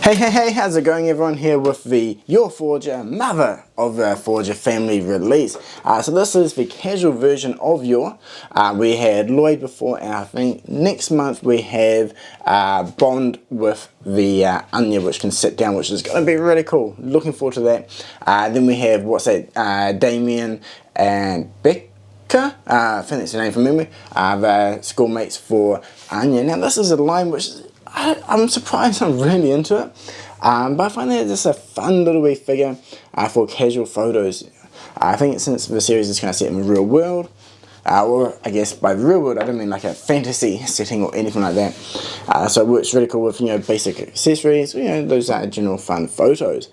Hey, how's it going everyone? Here with the Yor Forger, mother of the Forger family release. So this is the casual version of Yor. We had Lloyd before, and I think next month we have Bond with the Anya, which can sit down, which is going to be really cool. Looking forward to that. Then we have, Damien and Becca, I think that's the name from memory, the schoolmates for Anya. Now this is a line which I'm surprised I'm really into it, but I find that it's just a fun little wee figure for casual photos. I think since the series is kind of set in the real world, or I guess by the real world I don't mean like a fantasy setting or anything like that, so it works really cool with, you know, basic accessories, you know, those general fun photos.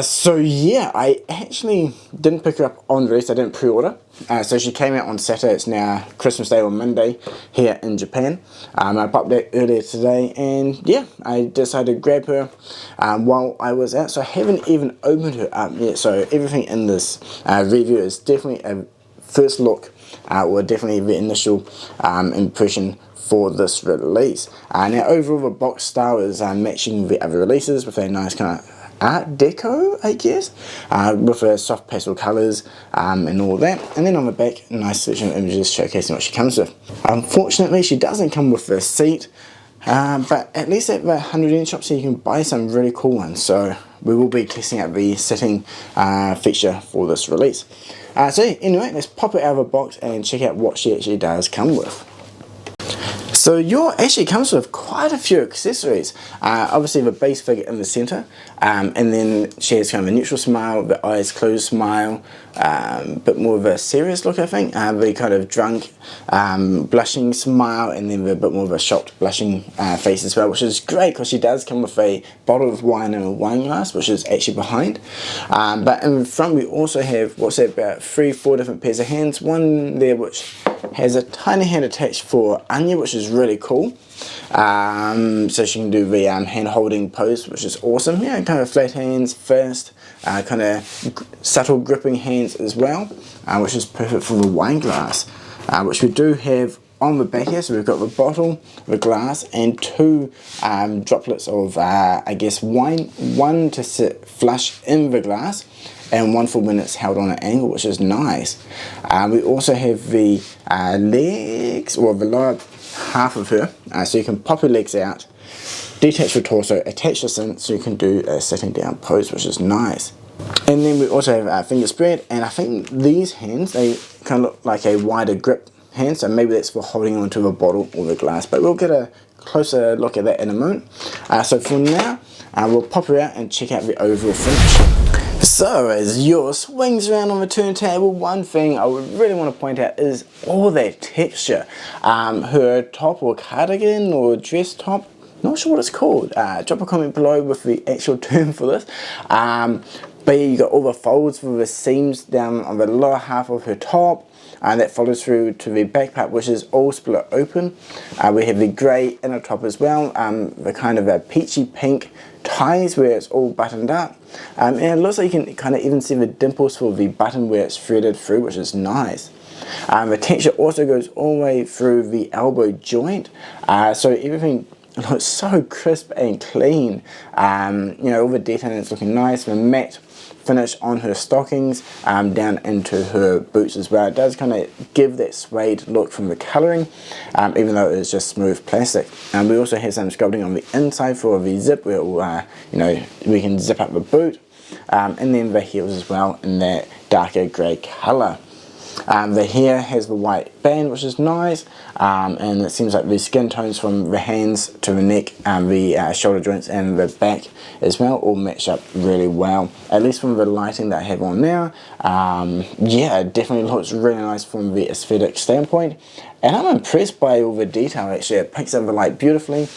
So yeah, I actually didn't pick her up on release, I didn't pre-order. So she came out on Saturday, it's now Christmas Day or Monday here in Japan. I popped that earlier today, and yeah, I decided to grab her while I was out. So I haven't even opened her up yet, so everything in this review is definitely a first look, or definitely the initial impression for this release. Now overall the box style is matching the other releases with a nice kind of Art Deco, I guess, with soft pastel colours and all that. And then on the back, a nice selection of images showcasing what she comes with. Unfortunately, she doesn't come with a seat, but at least at the 100 shops you can buy some really cool ones. So we will be testing out the sitting feature for this release. So anyway, let's pop it out of the box and check out what she actually does come with. So Yor actually comes with quite a few accessories. Obviously the base figure in the centre, and then she has kind of a neutral smile, the eyes closed smile, bit more of a serious look I think, the kind of drunk blushing smile, and then a bit more of a shocked blushing face as well, which is great because she does come with a bottle of wine and a wine glass, which is actually behind. But in front we also have, about 3-4 different pairs of hands, one there which has a tiny hand attached for Anya, which is really cool. So she can do the hand holding pose, which is awesome. Yeah, kind of flat hands first, kind of subtle gripping hands as well, which is perfect for the wine glass, which we do have on the back here. So we've got the bottle, the glass, and 2 droplets of I guess wine, one to sit flush in the glass, and one for when it's held on an angle, which is nice. We also have the legs, or the lower half of her, so you can pop her legs out, detach the torso, attach this in, so you can do a sitting down pose, which is nice. And then we also have finger spread, and I think these hands, they kind of look like a wider grip hand, so maybe that's for holding onto the bottle or the glass, but we'll get a closer look at that in a moment. So for now, we'll pop her out and check out the overall finish. So as Yor swings around on the turntable, one thing I would really want to point out is all that texture. Her top or cardigan or dress top, not sure what it's called. Drop a comment below with the actual term for this. But yeah, you got all the folds for the seams down on the lower half of her top. That follows through to the back part, which is all split open. We have the grey inner top as well, the kind of a peachy pink ties where it's all buttoned up. And it looks like you can kind of even see the dimples for the button where it's threaded through, which is nice. The texture also goes all the way through the elbow joint, so everything looks so crisp and clean. You know, all the detailing is looking nice. The matte finish on her stockings, down into her boots as well. It does kind of give that suede look from the colouring, even though it's just smooth plastic. We also have some sculpting on the inside for the zip, where it will, you know, we can zip up the boot, and then the heels as well in that darker grey colour. The hair has the white band, which is nice, and it seems like the skin tones from the hands to the neck, the shoulder joints and the back as well all match up really well, at least from the lighting that I have on now. Yeah, it definitely looks really nice from the aesthetic standpoint, and I'm impressed by all the detail actually. It picks up the light beautifully.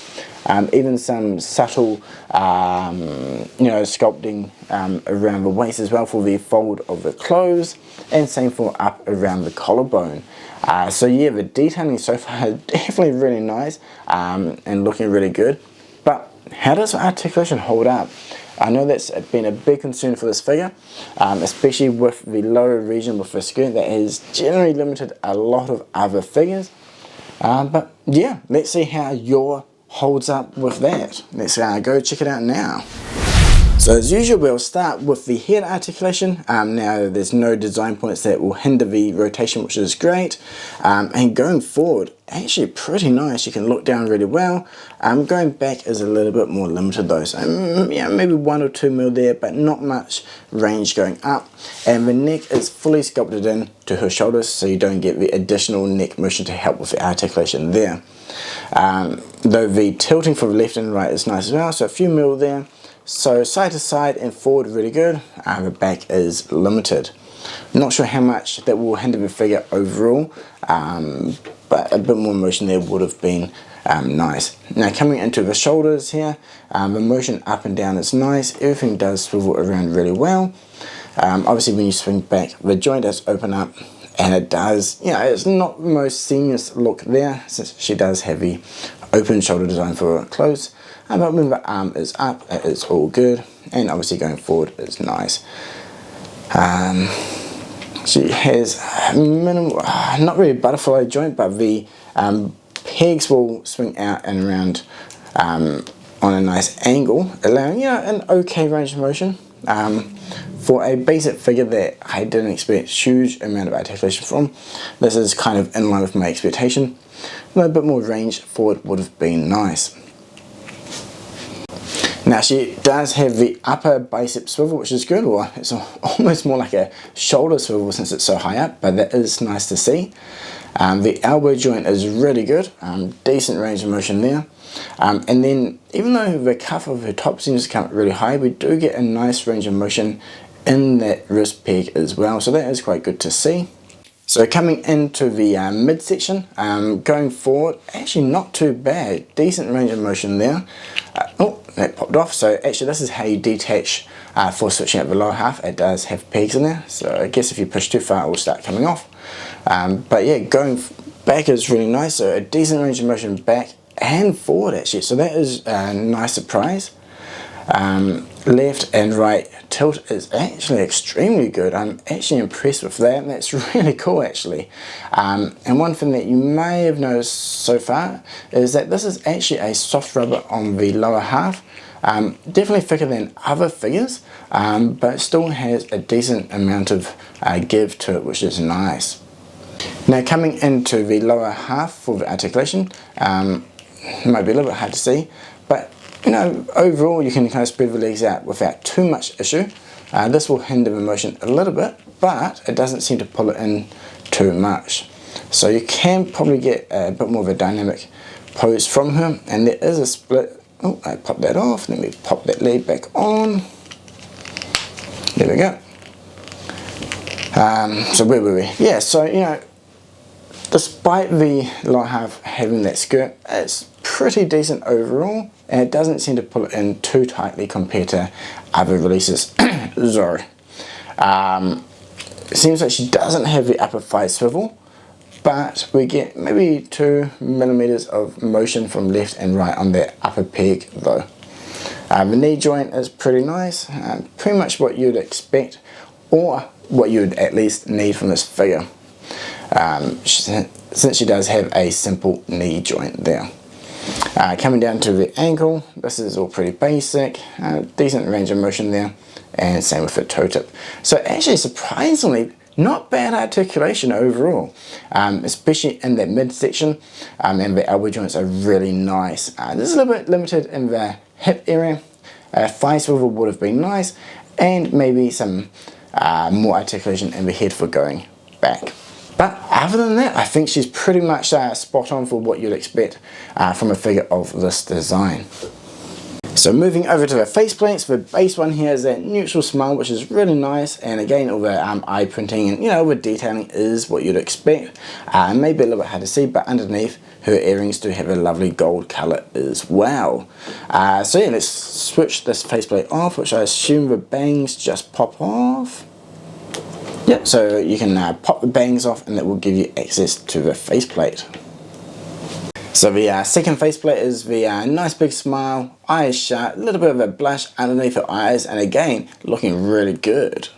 Even some subtle, you know, sculpting around the waist as well for the fold of the clothes, and same for up around the collarbone. So yeah, the detailing so far is definitely really nice, and looking really good. But how does the articulation hold up? I know that's been a big concern for this figure, especially with the lower region with the skirt that has generally limited a lot of other figures. But yeah, let's see how Yor holds up with that. Let's go check it out now. So as usual, we'll start with the head articulation. Now there's no design points that will hinder the rotation, which is great. And going forward, actually pretty nice. You can look down really well. Going back is a little bit more limited though. So yeah, maybe 1 or 2 mil there, but not much range going up. And the neck is fully sculpted in to her shoulders, so you don't get the additional neck motion to help with the articulation there. Though the tilting for the left and right is nice as well, so a few mil there. So side to side and forward really good. The back is limited. Not sure how much that will hinder the figure overall, but a bit more motion there would have been nice. Now coming into the shoulders here, the motion up and down is nice. Everything does swivel around really well. Obviously when you swing back, the joint does open up, and it does, you know, it's not the most seamless look there, since she does have the open shoulder design for clothes. But when the arm is up, it is all good, and obviously going forward is nice. She has minimal, not really butterfly joint, but the pegs will swing out and around on a nice angle, allowing, you know, an okay range of motion. For a basic figure that I didn't expect huge amount of articulation from, this is kind of in line with my expectation. A bit more range forward would have been nice. Now she does have the upper bicep swivel, which is good, or it's almost more like a shoulder swivel since it's so high up, but that is nice to see. The elbow joint is really good, decent range of motion there. And then even though the cuff of her top seems to come really high, we do get a nice range of motion in that wrist peg as well, so that is quite good to see. So coming into the midsection, going forward, actually not too bad, decent range of motion there. Oh, that popped off. So actually this is how you detach for switching up the lower half. It does have pegs in there, so I guess if you push too far it will start coming off. But yeah, going back is really nice, so a decent range of motion back and forward actually, so that is a nice surprise. Left and right tilt is actually extremely good. I'm actually impressed with that. That's really cool actually. And one thing that you may have noticed so far is that this is actually a soft rubber on the lower half. Definitely thicker than other figures, but still has a decent amount of give to it, which is nice. Now coming into the lower half for the articulation, it might be a little bit hard to see, but you know, overall you can kind of spread the legs out without too much issue. This will hinder the motion a little bit, but it doesn't seem to pull it in too much. So you can probably get a bit more of a dynamic pose from her, and there is a split. Oh, I popped that off. Let me pop that leg back on. There we go. So where were we? Yeah, so you know, despite the lower half having that skirt, it's pretty decent overall, and it doesn't seem to pull it in too tightly compared to other releases. Sorry. It seems like she doesn't have the upper thigh swivel, but we get maybe 2 millimeters of motion from left and right on that upper peg though. The knee joint is pretty nice, pretty much what you'd expect, or what you'd at least need from this figure, since she does have a simple knee joint there. Coming down to the ankle, this is all pretty basic, decent range of motion there, and same with the toe tip. So actually surprisingly, not bad articulation overall, especially in that midsection, and the elbow joints are really nice. This is a little bit limited in the hip area. Thigh swivel would have been nice, and maybe some more articulation in the head for going back. But other than that, I think she's pretty much spot on for what you'd expect from a figure of this design. So moving over to the faceplates, the base one here is that neutral smile, which is really nice, and again all the eye printing and, you know, the detailing is what you'd expect. Maybe a little bit hard to see, but underneath her earrings do have a lovely gold colour as well. So yeah, let's switch this faceplate off, which I assume the bangs just pop off. Yep, so you can pop the bangs off and that will give you access to the faceplate. So the second faceplate is the nice big smile, eyes shut, a little bit of a blush underneath her eyes, and again, looking really good.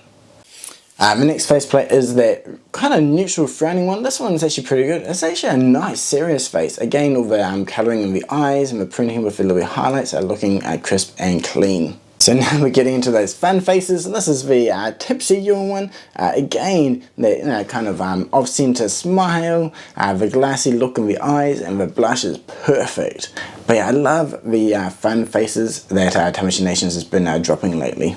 The next faceplate is that kind of neutral frowning one. This one's actually pretty good. It's actually a nice serious face. Again, all the colouring in the eyes and the printing with the little highlights are looking crisp and clean. So now we're getting into those fun faces. This is the tipsy Yor one. Again, the kind of off-centre smile, the glassy look in the eyes, and the blush is perfect. But yeah, I love the fun faces that Tamashii Nations has been dropping lately.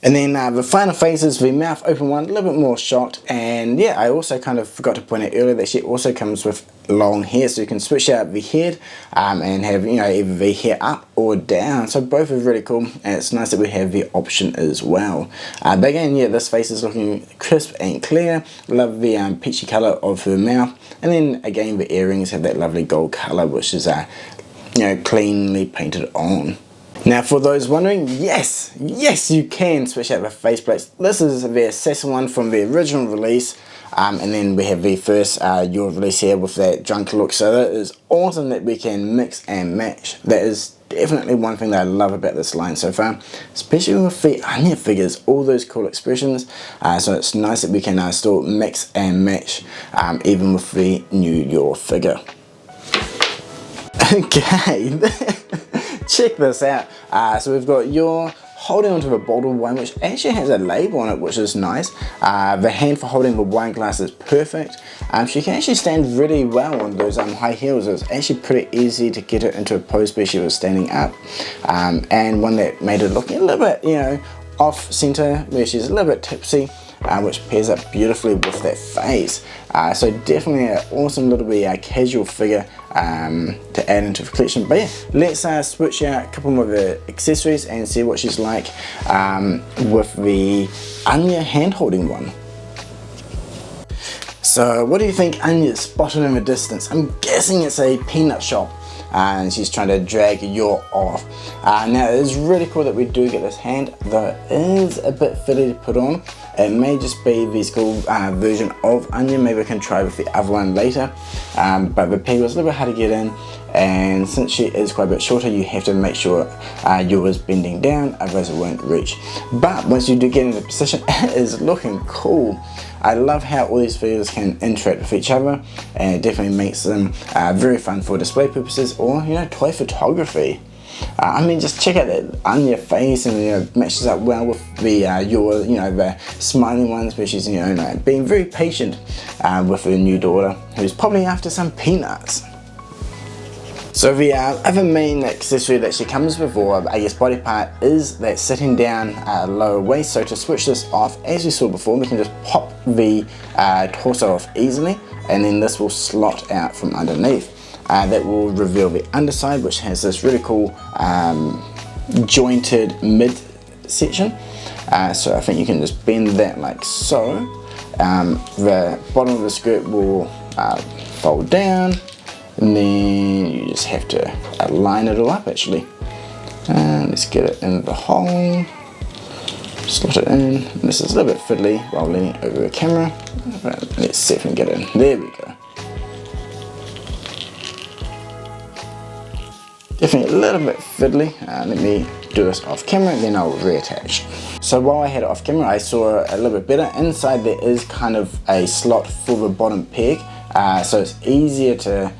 And then the final face is the mouth open one, a little bit more shocked. And yeah, I also kind of forgot to point out earlier that she also comes with long hair, so you can switch out the head and have, either the hair up or down. So both are really cool, and it's nice that we have the option as well. But again, yeah, this face is looking crisp and clear. Love the peachy colour of her mouth. And then again, the earrings have that lovely gold colour, which is cleanly painted on. Now for those wondering, yes you can switch out the faceplates. This is the assassin one from the original release, and then we have the first Yor release here with that drunk look. So that is awesome that we can mix and match. That is definitely one thing that I love about this line so far, especially with the Anya figures, all those cool expressions. So it's nice that we can still mix and match even with the new Yor figure. Okay. Check this out. So we've got Yor holding onto the bottle of wine, which actually has a label on it, which is nice. The hand for holding the wine glass is perfect. She can actually stand really well on those high heels. It's actually pretty easy to get it into a pose where she was standing up, and one that made it look a little bit, off center, where she's a little bit tipsy. Which pairs up beautifully with that face. So definitely an awesome little bit casual figure to add into the collection. But yeah, let's switch out a couple of the accessories and see what she's like with the Anya hand holding one. So what do you think Anya's spotted in the distance? I'm guessing it's a peanut shop. And she's trying to drag Yor off. Now it is really cool that we do get this hand, though it is a bit fiddly to put on. It may just be the school version of Anya. Maybe I can try with the other one later. But the peg was a little bit hard to get in, and since she is quite a bit shorter, you have to make sure Yor is bending down, otherwise it won't reach. But once you do get into position, it is looking cool. I love how all these figures can interact with each other, and it definitely makes them very fun for display purposes or toy photography. I mean, just check out that Anya face, and matches up well with the Yor, the smiling ones, where she's being very patient with her new daughter, who's probably after some peanuts. So the other main accessory that she comes with, or I guess body part, is that sitting down lower waist. So to switch this off, as we saw before, we can just pop the torso off easily, and then this will slot out from underneath. That will reveal the underside, which has this really cool jointed mid section. So I think you can just bend that like so. The bottom of the skirt will fold down, and then you just have to line it all up actually. Let's get it in the hole, slot it in. This is a little bit fiddly while leaning over the camera, but let's see if we can get it in. There we go. Definitely a little bit fiddly. Let me do this off camera, then I'll reattach. So while I had it off camera, I saw a little bit better. Inside there is kind of a slot for the bottom peg, so it's easier to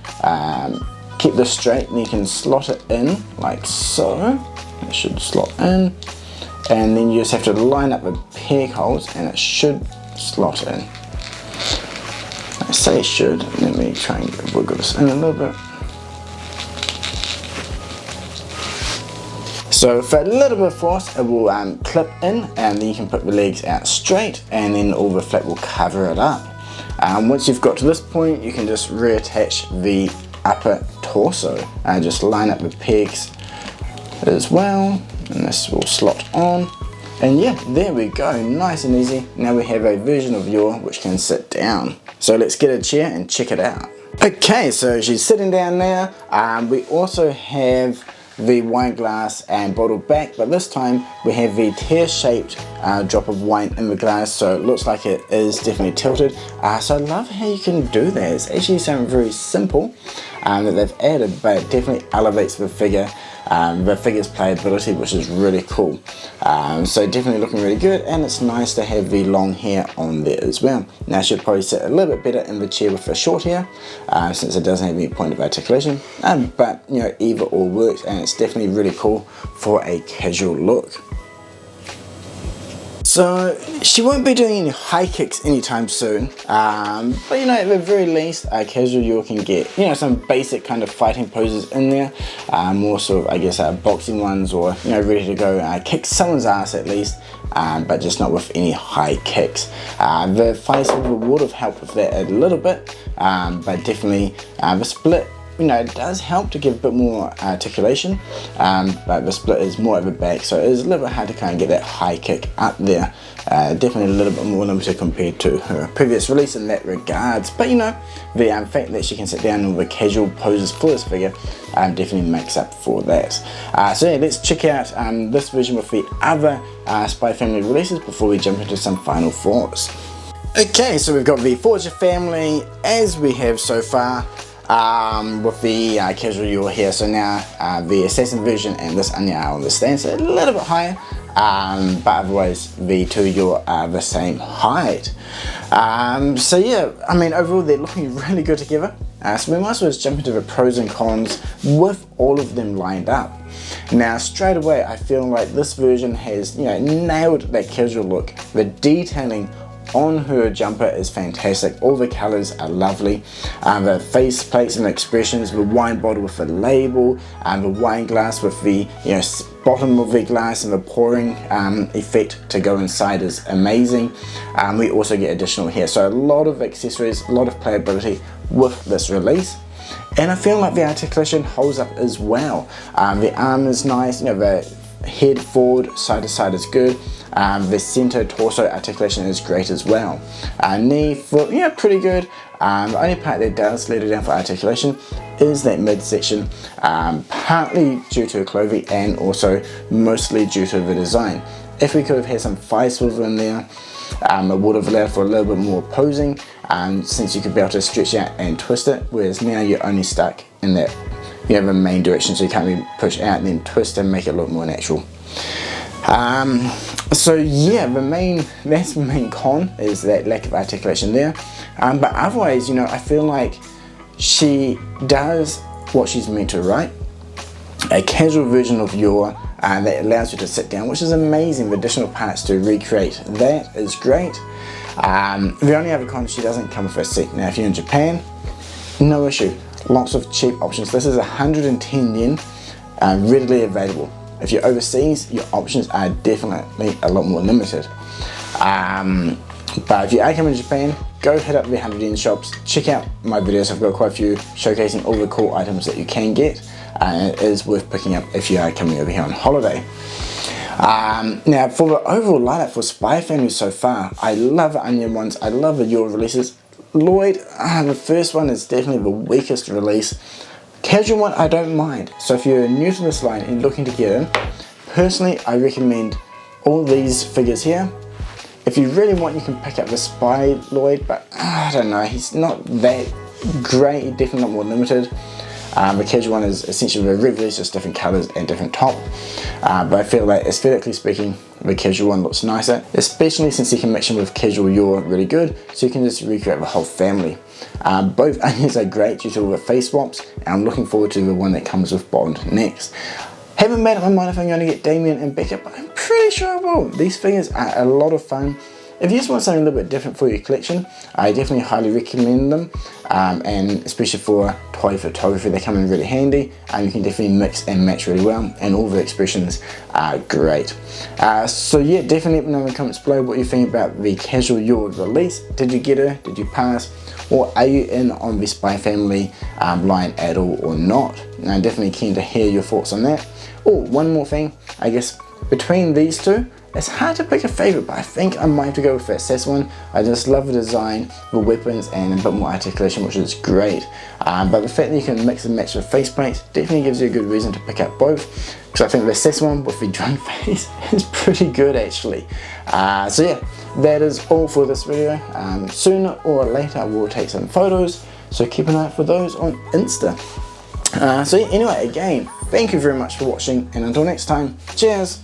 keep this straight, and you can slot it in like so. It should slot in, and then you just have to line up the peg holes, and it should slot in. I say it should. Let me try and wiggle this in a little bit. So for a little bit of force, it will clip in, and then you can put the legs out straight, and then all the flap will cover it up. Once you've got to this point, you can just reattach the upper torso and just line up the pegs as well, and this will slot on. And yeah, there we go, nice and easy. Now we have a version of Yor which can sit down. So let's get a chair and check it out. Okay, so she's sitting down now. We also have the wine glass and bottle back, but this time we have the tear-shaped drop of wine in the glass, so it looks like it is definitely tilted. So I love how you can do that. It's actually something very simple that they've added, but it definitely elevates the figure the figure's playability, which is really cool. So definitely looking really good, and it's nice to have the long hair on there as well. Now she'll probably sit a little bit better in the chair with the short hair, since it doesn't have any point of articulation, but you know, either or works, and it's definitely really cool for a casual look. So she won't be doing any high kicks anytime soon, but you know, at the very least, casual Yor can get, you know, some basic kind of fighting poses in there, more sort of, I guess, boxing ones, or you know, ready to go kick someone's ass at least, but just not with any high kicks. The Fire Silver would have helped with that a little bit, but definitely the split, you know, it does help to give a bit more articulation, but the split is more at the back, so it is a little bit hard to kind of get that high kick up there. Definitely a little bit more limited compared to her previous release in that regards, but you know, the fact that she can sit down in the casual poses for this figure definitely makes up for that. So yeah, let's check out this version with the other Spy Family releases before we jump into some final thoughts. Okay, so we've got the Forger family as we have so far, with the casual Yor here. So now the assassin version and this Anya are on the stand, so a little bit higher, but otherwise the two Yor are the same height. So yeah, I mean, overall they're looking really good together. So we might as well just jump into the pros and cons with all of them lined up. Now straight away I feel like this version has, you know, nailed that casual look. The detailing on her jumper is fantastic. All the colours are lovely. The face plates and expressions, the wine bottle with the label, the wine glass with the, you know, bottom of the glass and the pouring effect to go inside is amazing. We also get additional hair, so a lot of accessories, a lot of playability with this release. And I feel like the articulation holds up as well. The arm is nice, you know, the head forward, side to side is good. The center torso articulation is great as well. Knee, foot, yeah, pretty good. The only part that does let it down for articulation is that midsection, partly due to clothing and also mostly due to the design. If we could have had some thigh swivel in there, it would have allowed for a little bit more posing, since you could be able to stretch out and twist it, whereas now you're only stuck in that, you know, the main direction, so you can't be pushed out and then twist and make it look more natural. So yeah, that's the main con, is that lack of articulation there. But otherwise, you know, I feel like she does what she's meant to, right? A casual version of Yor that allows you to sit down, which is amazing. The additional parts to recreate that is great. The only other con is she doesn't come with a seat. Now if you're in Japan, no issue. Lots of cheap options. This is 110 yen, readily available. If you're overseas, your options are definitely a lot more limited. But if you are coming to Japan, go hit up the 100 yen shops, check out my videos. I've got quite a few showcasing all the cool items that you can get, and it is worth picking up if you are coming over here on holiday. Now for the overall lineup for Spy Family so far, I love the Onion ones, I love the Yor releases. Lloyd, the first one is definitely the weakest release. Casual one I don't mind, so if you're new to this line and looking to get in, personally I recommend all these figures here. If you really want, you can pick up the Spy Lloyd, but I don't know, he's not that great, definitely not more limited. The casual one is essentially the release, just different colours and different top, but I feel like aesthetically speaking, the casual one looks nicer, especially since you can mix them with casual Yor really good, so you can just recreate the whole family. Both onions are great due to all the face swaps, and I'm looking forward to the one that comes with Bond next. Haven't made up my mind if I'm going to get Damien and Becca, but I'm pretty sure I will. These figures are a lot of fun. If you just want something a little bit different for your collection, I definitely highly recommend them, and especially for toy photography, they come in really handy, and you can definitely mix and match really well, and all the expressions are great. So yeah, definitely let me know in the comments below what you think about the casual Yor release. Did you get her? Did you pass? Or are you in on the Spy Family line at all or not? And I'm definitely keen to hear your thoughts on that. Oh, one more thing, I guess between these two, it's hard to pick a favourite, but I think I might have to go with the SS one. I just love the design, the weapons, and a bit more articulation, which is great. But the fact that you can mix and match with faceplates definitely gives you a good reason to pick up both, because I think the SS one with the drone face is pretty good actually. So yeah, that is all for this video. Sooner or later I will take some photos, so keep an eye out for those on Insta. So anyway, again, thank you very much for watching, and until next time, cheers!